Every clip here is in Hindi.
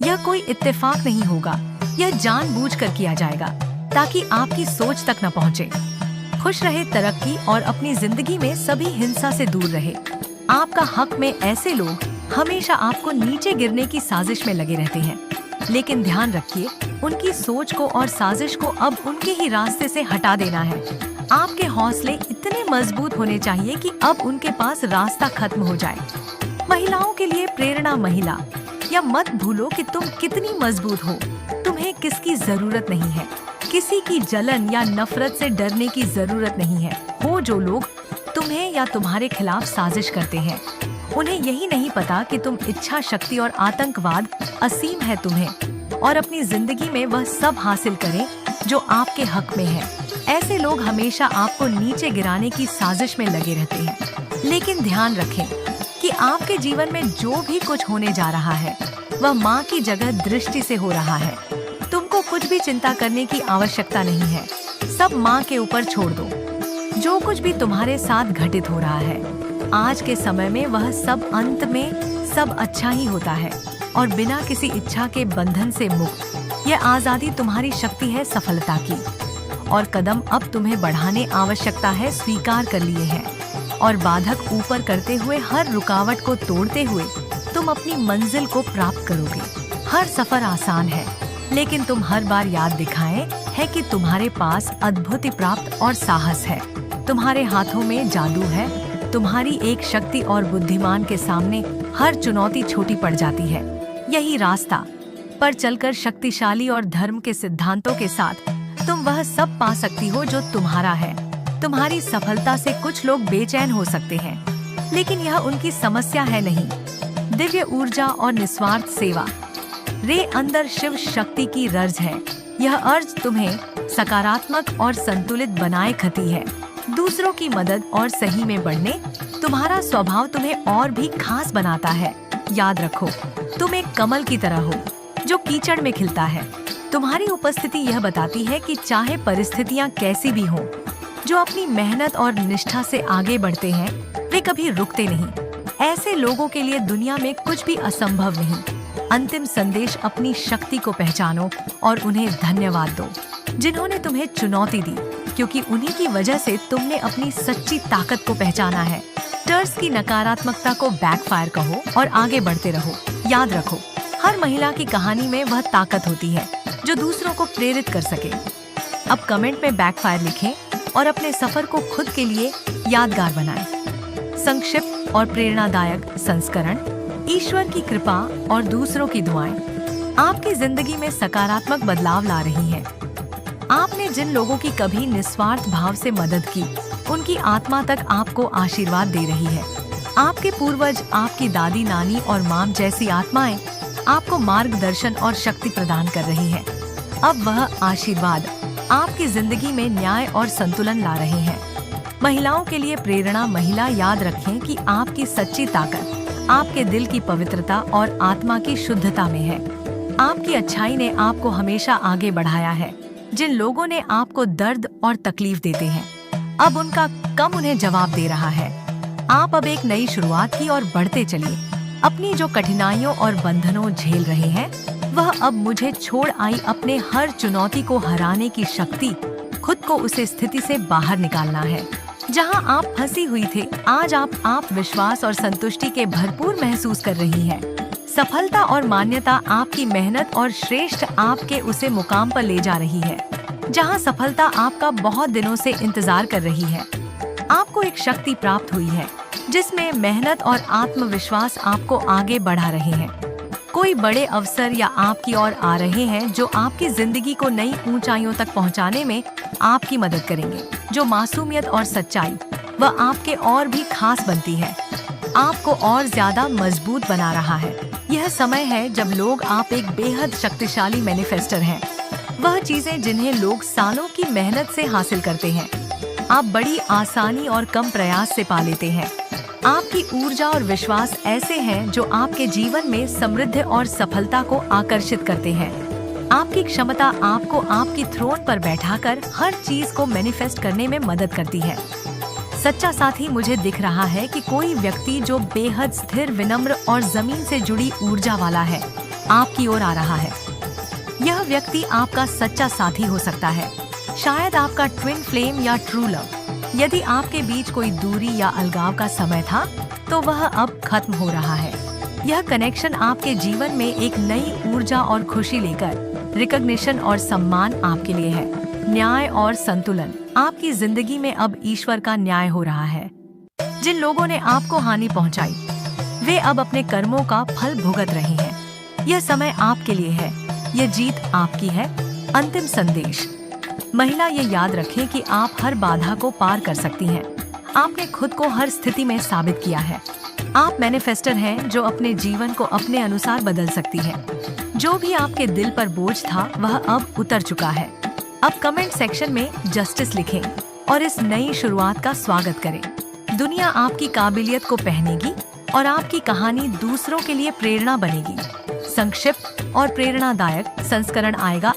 यह कोई इत्तेफाक नहीं होगा, यह जानबूझकर किया जाएगा ताकि आपकी सोच तक न पहुँचे। खुश रहे, तरक्की और अपनी जिंदगी में सभी हिंसा से दूर रहे। आपका हक में ऐसे लोग हमेशा आपको नीचे गिरने की साजिश में लगे रहते हैं, लेकिन ध्यान रखिए, उनकी सोच को और साजिश को अब उनके ही रास्ते से हटा देना है। आपके हौसले इतने मजबूत होने चाहिए कि अब उनके पास रास्ता खत्म हो जाए। महिलाओं के लिए प्रेरणा महिला, या मत भूलो कि तुम कितनी मजबूत हो। तुम्हें किसकी जरूरत नहीं है, किसी की जलन या नफरत से डरने की जरूरत नहीं है। वो जो लोग तुम्हें या तुम्हारे खिलाफ साजिश करते हैं, उन्हें यही नहीं पता कि तुम इच्छा शक्ति और आतंकवाद असीम है तुम्हें, और अपनी जिंदगी में वह सब हासिल करें जो आपके हक में है। ऐसे लोग हमेशा आपको नीचे गिराने की साजिश में लगे रहते हैं, लेकिन ध्यान रखें कि आपके जीवन में जो भी कुछ होने जा रहा है वह माँ की जगह दृष्टि से हो रहा है। तुमको कुछ भी चिंता करने की आवश्यकता नहीं है, सब माँ के ऊपर छोड़ दो। जो कुछ भी तुम्हारे साथ घटित हो रहा है आज के समय में, वह सब अंत में सब अच्छा ही होता है, और बिना किसी इच्छा के बंधन से मुक्त। यह आजादी तुम्हारी शक्ति है सफलता की, और कदम अब तुम्हें बढ़ाने आवश्यकता है स्वीकार कर लिए हैं, और बाधक ऊपर करते हुए हर रुकावट को तोड़ते हुए तुम अपनी मंजिल को प्राप्त करोगे। हर सफर आसान है, लेकिन तुम हर बार याद दिखाएं है कि तुम्हारे पास अद्भुत प्राप्त और साहस है। तुम्हारे हाथों में जादू है। तुम्हारी एक शक्ति और बुद्धिमान के सामने हर चुनौती छोटी पड़ जाती है। यही रास्ता पर चलकर शक्तिशाली और धर्म के सिद्धांतों के साथ तुम वह सब पा सकती हो जो तुम्हारा है। तुम्हारी सफलता से कुछ लोग बेचैन हो सकते हैं, लेकिन यह उनकी समस्या है नहीं। दिव्य ऊर्जा और निस्वार्थ सेवा रे अंदर शिव शक्ति की अर्ज है। यह अर्ज तुम्हें सकारात्मक और संतुलित बनाए रखती है। दूसरों की मदद और सही में बढ़ने तुम्हारा स्वभाव तुम्हें और भी खास बनाता है। याद रखो, तुम एक कमल की तरह हो जो कीचड़ में खिलता है। तुम्हारी उपस्थिति यह बताती है कि चाहे परिस्थितियां कैसी भी हों, जो अपनी मेहनत और निष्ठा से आगे बढ़ते हैं वे कभी रुकते नहीं। ऐसे लोगों के लिए दुनिया में कुछ भी असंभव नहीं। अंतिम संदेश, अपनी शक्ति को पहचानो और उन्हें धन्यवाद दो जिन्होंने तुम्हें चुनौती दी, क्योंकि उन्हीं की वजह से तुमने अपनी सच्ची ताकत को पहचाना है। टर्स की नकारात्मकता को बैकफायर कहो और आगे बढ़ते रहो। याद रखो, हर महिला की कहानी में वह ताकत होती है जो दूसरों को प्रेरित कर सके। अब कमेंट में बैकफायर लिखें और अपने सफर को खुद के लिए यादगार बनाएं। संक्षिप्त और प्रेरणादायक संस्करण, ईश्वर की कृपा और दूसरों की दुआएं आपकी जिंदगी में सकारात्मक बदलाव ला रही हैं। आपने जिन लोगों की कभी निस्वार्थ भाव से मदद की, उनकी आत्मा तक आपको आशीर्वाद दे रही है। आपके पूर्वज, आपकी दादी, नानी और माम जैसी आत्माएं आपको मार्गदर्शन और शक्ति प्रदान कर रही हैं। अब वह आशीर्वाद आपकी जिंदगी में न्याय और संतुलन ला रहे हैं। महिलाओं के लिए प्रेरणा महिला, याद रखें कि आपकी सच्ची ताकत आपके दिल की पवित्रता और आत्मा की शुद्धता में है। आपकी अच्छाई ने आपको हमेशा आगे बढ़ाया है। जिन लोगों ने आपको दर्द और तकलीफ देते हैं, अब उनका कम उन्हें जवाब दे रहा है। आप अब एक नई शुरुआत की और बढ़ते चलिए। अपनी जो कठिनाइयों और बंधनों झेल रहे हैं, वह अब मुझे छोड़ आई अपने हर चुनौती को हराने की शक्ति, खुद को उस स्थिति से बाहर निकालना है जहां आप फंसी हुई थे। आज आप विश्वास और संतुष्टि के भरपूर महसूस कर रही हैं। सफलता और मान्यता आपकी मेहनत और श्रेष्ठ आपके उसे मुकाम पर ले जा रही है जहां सफलता आपका बहुत दिनों से इंतजार कर रही है। आपको एक शक्ति प्राप्त हुई है जिसमें मेहनत और आत्मविश्वास आपको आगे बढ़ा रहे हैं। कोई बड़े अवसर या आपकी ओर आ रहे हैं जो आपकी जिंदगी को नई ऊंचाइयों तक पहुंचाने में आपकी मदद करेंगे। जो मासूमियत और सच्चाई वह आपके और भी खास बनती है, आपको और ज्यादा मजबूत बना रहा है। यह समय है जब लोग आप एक बेहद शक्तिशाली मैनिफेस्टर हैं। वह चीजें जिन्हें लोग सालों की मेहनत से हासिल करते हैं, आप बड़ी आसानी और कम प्रयास से पा लेते हैं। आपकी ऊर्जा और विश्वास ऐसे हैं जो आपके जीवन में समृद्धि और सफलता को आकर्षित करते हैं। आपकी क्षमता आपको आपकी थ्रोन पर बैठाकर हर चीज को मैनिफेस्ट करने में मदद करती है। सच्चा साथी, मुझे दिख रहा है कि कोई व्यक्ति जो बेहद स्थिर, विनम्र और जमीन से जुड़ी ऊर्जा वाला है, आपकी मदद करेंगे। जो मासूमियत और सच्चाई वह आपके और भी खास बनती है। आपको और ज्यादा मजबूत बना रहा है। यह समय है जब लोग आप एक बेहद शक्तिशाली मैनिफेस्टर हैं। वह चीजें जिन्हें लोग सालों की मेहनत से हासिल करते हैं, आपकी क्षमता आपको आपकी थ्रोन पर बैठाकर हर चीज को मैनिफेस्ट करने में मदद करती है। सच्चा साथी, मुझे दिख रहा है कि कोई व्यक्ति जो बेहद स्थिर, विनम्र और जमीन से जुड़ी ऊर्जा वाला है, आपकी ओर आ रहा है। यह व्यक्ति आपका सच्चा साथी हो सकता है, शायद आपका ट्विन फ्लेम या ट्रू लव। यदि आपके बीच कोई दूरी या अलगाव का समय था, तो वह अब खत्म हो रहा है। यह कनेक्शन आपके जीवन में एक नई ऊर्जा और खुशी लेकर रिकॉग्निशन और सम्मान आपके लिए है। न्याय और संतुलन, आपकी जिंदगी में अब ईश्वर का न्याय हो रहा है। जिन लोगों ने आपको हानि पहुंचाई, वे अब अपने कर्मों का फल भुगत रहे हैं। यह समय आपके लिए है, यह जीत आपकी है। अंतिम संदेश, महिला, ये याद रखें कि आप हर बाधा को पार कर सकती हैं। आपने खुद को हर स्थिति में साबित किया है। आप मैनिफेस्टर हैं जो अपने जीवन को अपने अनुसार बदल सकती है। जो भी आपके दिल पर बोझ था, वह अब उतर चुका है। अब कमेंट सेक्शन में जस्टिस लिखें और इस नई शुरुआत का स्वागत करें। दुनिया आपकी काबिलियत को पहनेगी और आपकी कहानी दूसरों के लिए प्रेरणा बनेगी। संक्षिप्त और प्रेरणादायक संस्करण आएगा।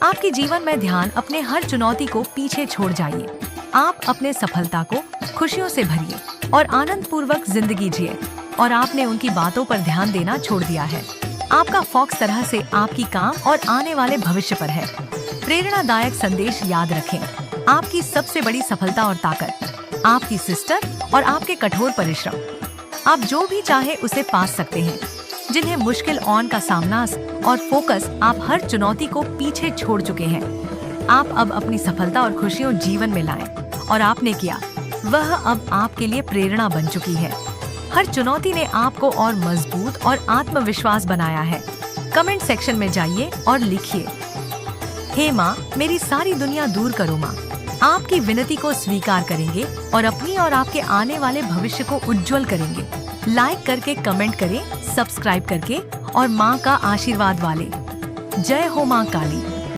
आपके जीवन में ध्यान अपने हर चुनौती को पीछे छोड़ जाइए। आप अपने सफलता को खुशियों से भरिए और आनंद पूर्वक जिंदगी जिए। और आपने उनकी बातों पर ध्यान देना छोड़ दिया है। आपका फोकस तरह से आपकी काम और आने वाले भविष्य पर है। प्रेरणादायक संदेश याद रखें, आपकी सबसे बड़ी सफलता और ताकत आपकी सिस्टर और आपके कठोर परिश्रम। आप जो भी चाहे उसे पा सकते हैं। जिन्हें मुश्किल ऑन का सामना और फोकस, आप हर चुनौती को पीछे छोड़ चुके हैं। आप अब अपनी सफलता और खुशियों जीवन में लाएं और आपने किया, वह अब आपके लिए प्रेरणा बन चुकी है। हर चुनौती ने आपको और मजबूत और आत्मविश्वास बनाया है। कमेंट सेक्शन में जाइए और लिखिए, हे माँ, मेरी सारी दुनिया दूर करो माँ। आपकी विनती को स्वीकार करेंगे और अपनी और आपके आने वाले भविष्य को उज्जवल करेंगे। लाइक करके, कमेंट करें, सब्सक्राइब करके और माँ का आशीर्वाद वाले। जय हो माँ काली।